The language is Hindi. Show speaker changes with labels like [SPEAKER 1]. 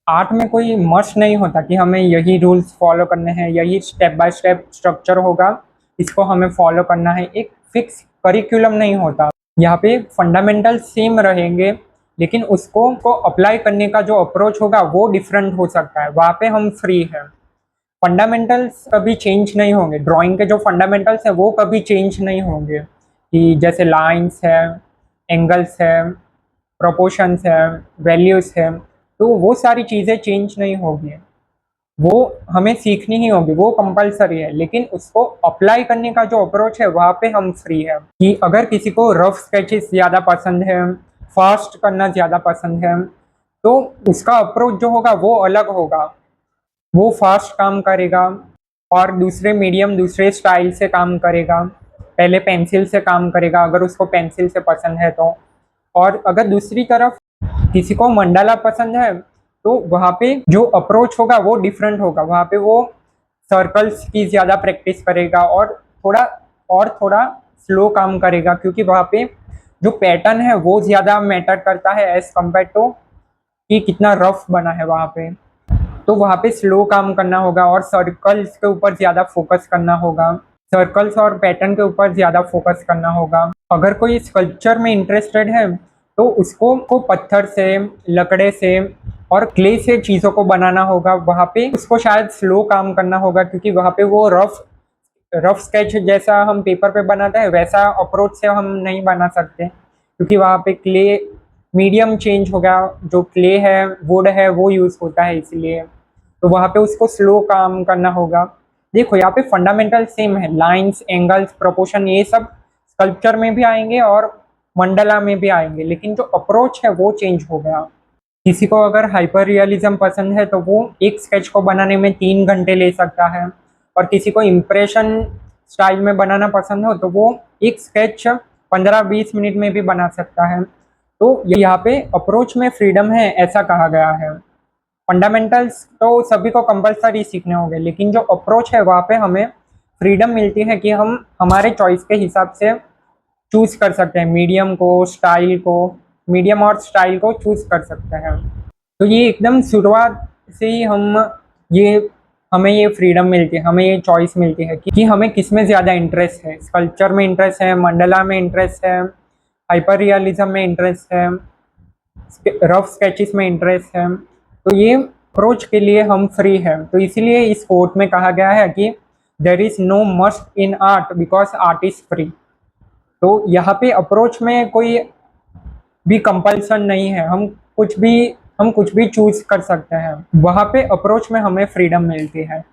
[SPEAKER 1] आर्ट में कोई मस्ट नहीं होता कि हमें यही रूल्स फॉलो करने हैं, यही स्टेप बाय स्टेप स्ट्रक्चर होगा, इसको हमें फॉलो करना है। एक फिक्स करिकुलम नहीं होता। यहाँ पे फंडामेंटल सेम रहेंगे, लेकिन उसको अप्लाई करने का जो अप्रोच होगा वो डिफरेंट हो सकता है। वहाँ पे हम फ्री हैं। फंडामेंटल्स कभी चेंज नहीं होंगे। ड्राइंग के जो फंडामेंटल्स है वो कभी चेंज नहीं होंगे, कि जैसे लाइंस है, एंगल्स है, प्रोपोर्शंस है, वैल्यूज है, तो वो सारी चीज़ें चेंज नहीं होगी। वो हमें सीखनी ही होगी, वो कंपलसरी है। लेकिन उसको अप्लाई करने का जो अप्रोच है वहाँ पे हम फ्री है। कि अगर किसी को रफ स्केचेस ज़्यादा पसंद है, फास्ट करना ज़्यादा पसंद है, तो उसका अप्रोच जो होगा वो अलग होगा। वो फास्ट काम करेगा और दूसरे मीडियम, दूसरे स्टाइल से काम करेगा। पहले पेंसिल से काम करेगा अगर उसको पेंसिल से पसंद है तो। और अगर दूसरी तरफ किसी को मंडाला पसंद है, तो वहाँ पे जो अप्रोच होगा वो डिफरेंट होगा। वहाँ पे वो सर्कल्स की ज़्यादा प्रैक्टिस करेगा और थोड़ा स्लो काम करेगा, क्योंकि वहाँ पे जो पैटर्न है वो ज़्यादा मैटर करता है एज कम्पेयर टू कि कितना रफ बना है वहाँ पे। तो वहाँ पे स्लो काम करना होगा और सर्कल्स के ऊपर ज़्यादा फोकस करना होगा। सर्कल्स और पैटर्न के ऊपर ज़्यादा फोकस करना होगा। अगर कोई स्कल्पचर में इंटरेस्टेड है तो उसको पत्थर से, लकड़े से और क्ले से चीज़ों को बनाना होगा। वहाँ पे उसको शायद स्लो काम करना होगा, क्योंकि वहाँ पे वो रफ रफ स्केच जैसा हम पेपर पे बनाते हैं वैसा अप्रोच से हम नहीं बना सकते, क्योंकि वहाँ पे क्ले मीडियम चेंज हो गया। जो क्ले है, वुड है, वो यूज़ होता है, इसलिए तो वहाँ पे उसको स्लो काम करना होगा। देखो यहाँ पे फंडामेंटल सेम है। लाइंस, एंगल्स, प्रोपोर्शन, ये सब स्कल्पचर में भी आएंगे और मंडला में भी आएंगे, लेकिन जो अप्रोच है वो चेंज हो गया। किसी को अगर हाइपर रियलिज्म पसंद है तो वो एक स्केच को बनाने में 3 घंटे ले सकता है, और किसी को इम्प्रेशन स्टाइल में बनाना पसंद हो तो वो एक स्केच 15-20 मिनट में भी बना सकता है। तो यहाँ पे अप्रोच में फ्रीडम है, ऐसा कहा गया है। फंडामेंटल्स तो सभी को कंपलसरी सीखने होंगे, लेकिन जो अप्रोच है वहाँ पे हमें फ्रीडम मिलती है कि हम हमारे चॉइस के हिसाब से चूज कर सकते हैं। मीडियम और स्टाइल को चूज कर सकते हैं। तो ये एकदम शुरुआत से ही ये हमें ये फ्रीडम मिलती है, हमें ये चॉइस मिलती है कि हमें किस में ज़्यादा इंटरेस्ट है। स्कल्पचर में इंटरेस्ट है, मंडला में इंटरेस्ट है, हाइपर रियलिज्म में इंटरेस्ट है, रफ स्केचेस में इंटरेस्ट है। तो ये अप्रोच के लिए हम फ्री है। तो इसीलिए इस कोट में कहा गया है कि there is no must in art because art is free. तो यहाँ पे अप्रोच में कोई भी कंपल्सन नहीं है। हम कुछ भी चूज कर सकते हैं। वहाँ पे अप्रोच में हमें फ्रीडम मिलती है।